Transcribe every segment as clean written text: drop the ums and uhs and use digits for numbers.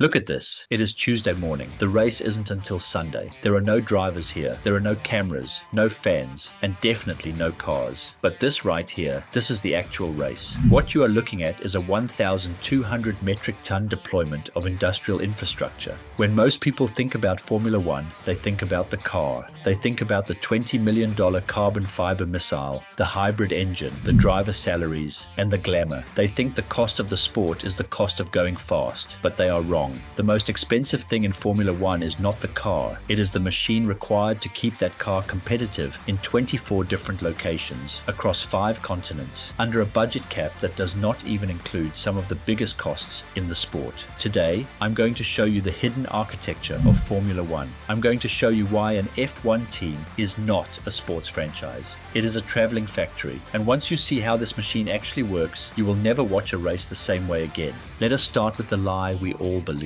Look at this. It is Tuesday morning. The race isn't until Sunday. There are no drivers here. There are no cameras, no fans, and definitely no cars. But this right here, this is the actual race. What you are looking at is a 1,200 metric ton deployment of industrial infrastructure. When most people think about Formula One, they think about the car. They think about the $20 million carbon fiber missile, the hybrid engine, the driver salaries, and the glamour. They think the cost of the sport is the cost of going fast, but they are wrong. The most expensive thing in Formula One is not the car. It is the machine required to keep that car competitive in 24 different locations across 5 continents under a budget cap that does not even include some of the biggest costs in the sport. Today, I'm going to show you the hidden architecture of Formula One. I'm going to show you why an F1 team is not a sports franchise. It is a traveling factory, and once you see how this machine actually works, you will never watch a race the same way again. Let us start with the lie we all believe.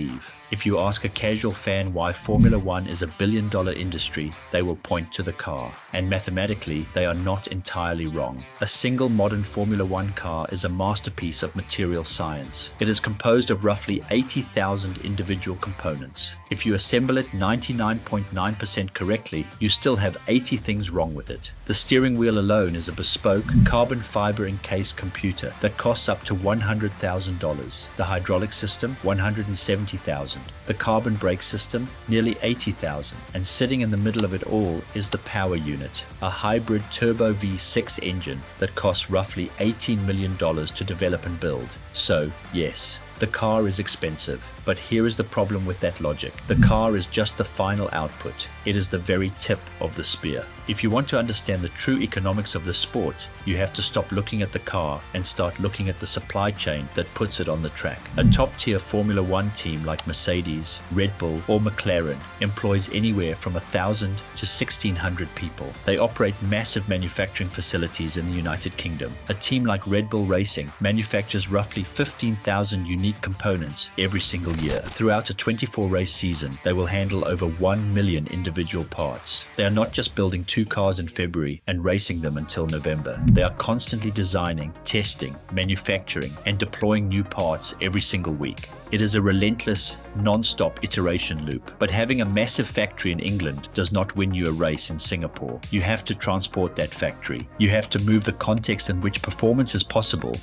If you ask a casual fan why Formula One is a billion-dollar industry, they will point to the car. And mathematically, they are not entirely wrong. A single modern Formula One car is a masterpiece of material science. It is composed of roughly 80,000 individual components. If you assemble it 99.9% correctly, you still have 80 things wrong with it. The steering wheel alone is a bespoke, carbon fiber encased computer that costs up to $100,000. The hydraulic system, $170,000. The carbon brake system, nearly $80,000. And sitting in the middle of it all is the power unit, a hybrid turbo V6 engine that costs roughly $18 million to develop and build. So, yes, the car is expensive, but here is the problem with that logic. The car is just the final output. It is the very tip of the spear. If you want to understand the true economics of the sport, you have to stop looking at the car and start looking at the supply chain that puts it on the track. A top-tier Formula One team like Mercedes, Red Bull, or McLaren employs anywhere from 1,000 to 1,600 people. They operate massive manufacturing facilities in the United Kingdom. A team like Red Bull Racing manufactures roughly 15,000 unique components every single year. Throughout a 24-race season, they will handle over 1 million individual parts. They are not just building 2 cars in February and racing them until November. They are constantly designing, testing, manufacturing, and deploying new parts every single week. It is a relentless, non-stop iteration loop. But having a massive factory in England does not win you a race in Singapore. You have to transport that factory. You have to move the context in which performance is possible.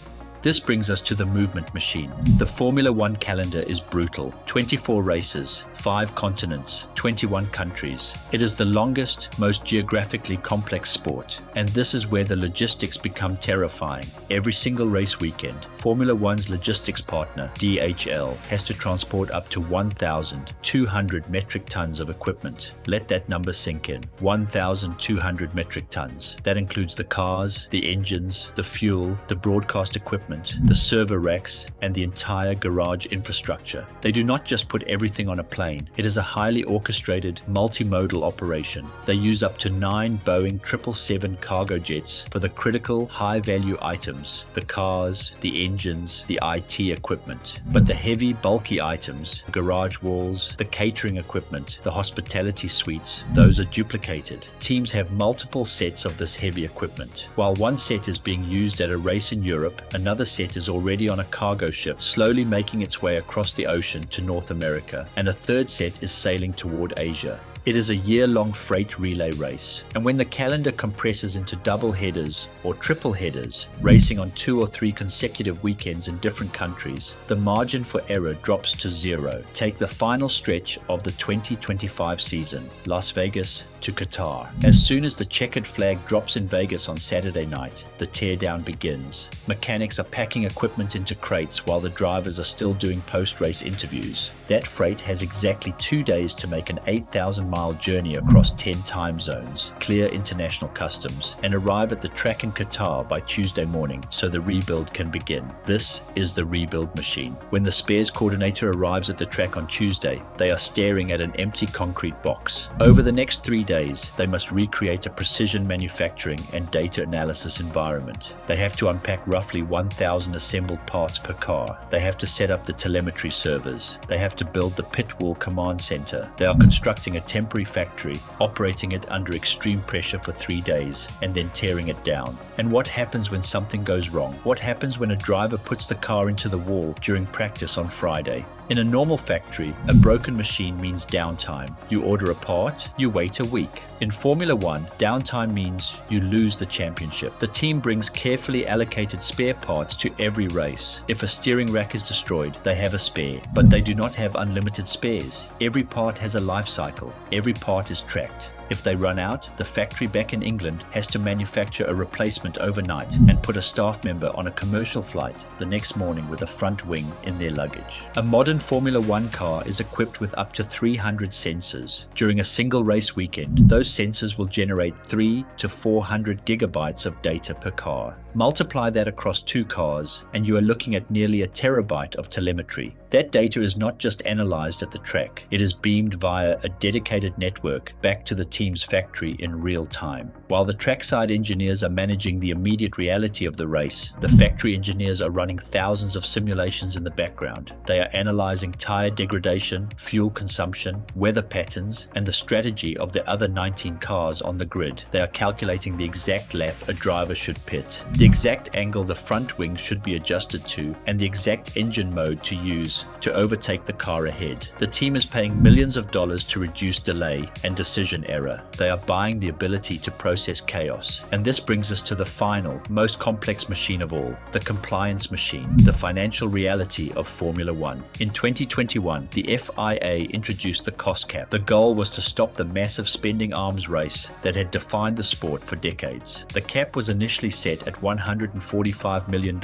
This brings us to the movement machine. The Formula One calendar is brutal. 24 races, 5 continents, 21 countries. It is the longest, most geographically complex sport. And this is where the logistics become terrifying. Every single race weekend, Formula One's logistics partner, DHL, has to transport up to 1,200 metric tons of equipment. Let that number sink in. 1,200 metric tons. That includes the cars, the engines, the fuel, the broadcast equipment, the server racks, and the entire garage infrastructure. They do not just put everything on a plane. It is a highly orchestrated, multimodal operation. They use up to 9 Boeing 777 cargo jets for the critical, high-value items, the cars, the engines, the IT equipment. But the heavy, bulky items, garage walls, the catering equipment, the hospitality suites, those are duplicated. Teams have multiple sets of this heavy equipment. While one set is being used at a race in Europe, another set is already on a cargo ship, slowly making its way across the ocean to North America, and a third set is sailing toward Asia. It is a year-long freight relay race, and when the calendar compresses into double headers or triple headers, racing on 2 or 3 consecutive weekends in different countries, the margin for error drops to 0. Take the final stretch of the 2025 season, Las Vegas to Qatar. As soon as the checkered flag drops in Vegas on Saturday night, the teardown begins. Mechanics are packing equipment into crates while the drivers are still doing post-race interviews. That freight has exactly 2 days to make an 8,000-mile journey across 10 time zones, clear international customs, and arrive at the track in Qatar by Tuesday morning so the rebuild can begin. This is the rebuild machine. When the spares coordinator arrives at the track on Tuesday, they are staring at an empty concrete box. Over the next 3 days, they must recreate a precision manufacturing and data analysis environment. They have to unpack roughly 1,000 assembled parts per car. They have to set up the telemetry servers. They have to build the pit wall command center. They are constructing a temporary factory, operating it under extreme pressure for 3 days, and then tearing it down. And what happens when something goes wrong? What happens when a driver puts the car into the wall during practice on Friday? In a normal factory, a broken machine means downtime. You order a part, you wait a week. In Formula One, downtime means you lose the championship. The team brings carefully allocated spare parts to every race. If a steering rack is destroyed, they have a spare, but they do not have unlimited spares. Every part has a life cycle. Every part is tracked. If they run out, the factory back in England has to manufacture a replacement overnight and put a staff member on a commercial flight the next morning with a front wing in their luggage. A modern Formula One car is equipped with up to 300 sensors. During a single race weekend, those sensors will generate 300 to 400 gigabytes of data per car. Multiply that across 2 cars, and you are looking at nearly a terabyte of telemetry. That data is not just analyzed at the track, it is beamed via a dedicated network back to the team's factory in real time. While the trackside engineers are managing the immediate reality of the race, the factory engineers are running thousands of simulations in the background. They are analyzing tire degradation, fuel consumption, weather patterns, and the strategy of the other 19 cars on the grid. They are calculating the exact lap a driver should pit, the exact angle the front wing should be adjusted to, and the exact engine mode to use to overtake the car ahead. The team is paying millions of dollars to reduce delay and decision error. They are buying the ability to process chaos. And this brings us to the final, most complex machine of all, the compliance machine, the financial reality of Formula One. In 2021, the FIA introduced the cost cap. The goal was to stop the massive spending arms race that had defined the sport for decades. The cap was initially set at $145 million,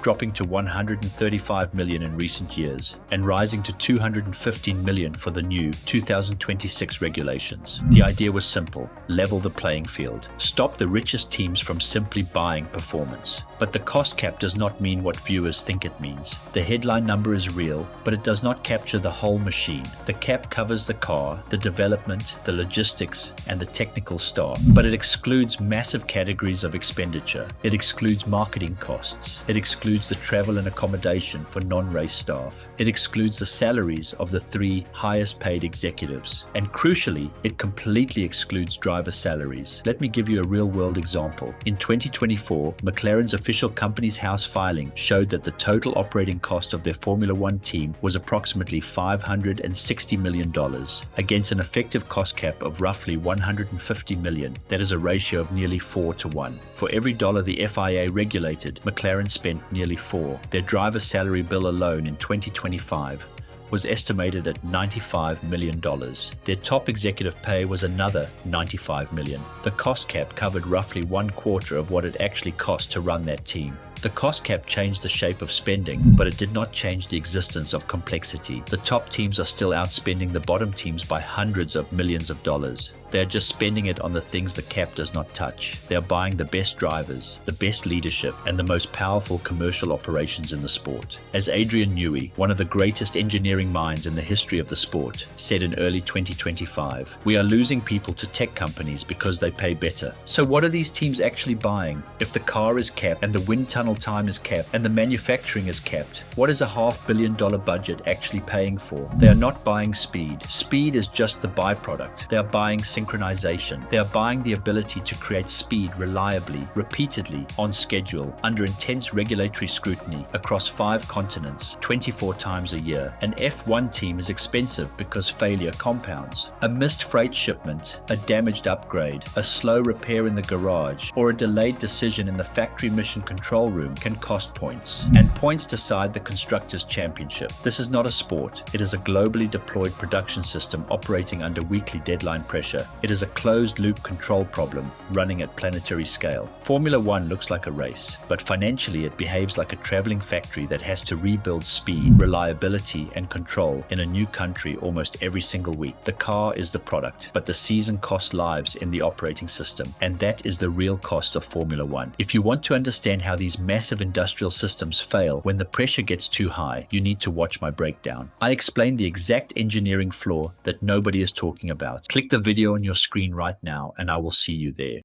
dropping to $135 million in recent years, and rising to $215 million for the new 2026 regulations. The idea was simple: level the playing field. Stop the richest teams from simply buying performance. But the cost cap does not mean what viewers think it means. The headline number is real, but it does not capture the whole machine. The cap covers the car, the development, the logistics, and the technical staff, but it excludes massive categories of expenditure. It excludes marketing costs. It excludes the travel and accommodation for non-race staff. It excludes the salaries of the 3 highest paid executives. And crucially, it completely excludes driver salaries. Let me give you a real-world example. In 2024, McLaren's official Companies House filing showed that the total operating cost of their Formula One team was approximately $560 million, against an effective cost cap of roughly $150 million. That is a ratio of nearly 4 to 1. For every dollar the FIA regulated, McLaren spent nearly 4. Their driver salary bill alone in 2025 was estimated at $95 million. Their top executive pay was another $95 million. The cost cap covered roughly 1/4 of what it actually cost to run that team. The cost cap changed the shape of spending, but it did not change the existence of complexity. The top teams are still outspending the bottom teams by hundreds of millions of dollars. They are just spending it on the things the cap does not touch. They are buying the best drivers, the best leadership, and the most powerful commercial operations in the sport. As Adrian Newey, one of the greatest engineering minds in the history of the sport, said in early 2025, "We are losing people to tech companies because they pay better." So what are these teams actually buying? If the car is capped and the wind tunnel time is capped and the manufacturing is capped, what is a $500 million budget actually paying for? They are not buying speed. Speed is just the byproduct. They are buying synchronization. They are buying the ability to create speed reliably, repeatedly, on schedule, under intense regulatory scrutiny across 5 continents, 24 times a year. An F1 team is expensive because failure compounds. A missed freight shipment, a damaged upgrade, a slow repair in the garage, or a delayed decision in the factory mission control room can cost points, and points decide the Constructors' Championship. This is not a sport. It is a globally deployed production system operating under weekly deadline pressure. It is a closed-loop control problem running at planetary scale. Formula One looks like a race, but financially it behaves like a traveling factory that has to rebuild speed, reliability, and control in a new country almost every single week. The car is the product, but the season costs lives in the operating system, and that is the real cost of Formula One. If you want to understand how these massive industrial systems fail when the pressure gets too high, you need to watch my breakdown. I explain the exact engineering flaw that nobody is talking about. Click the video on your screen right now and I will see you there.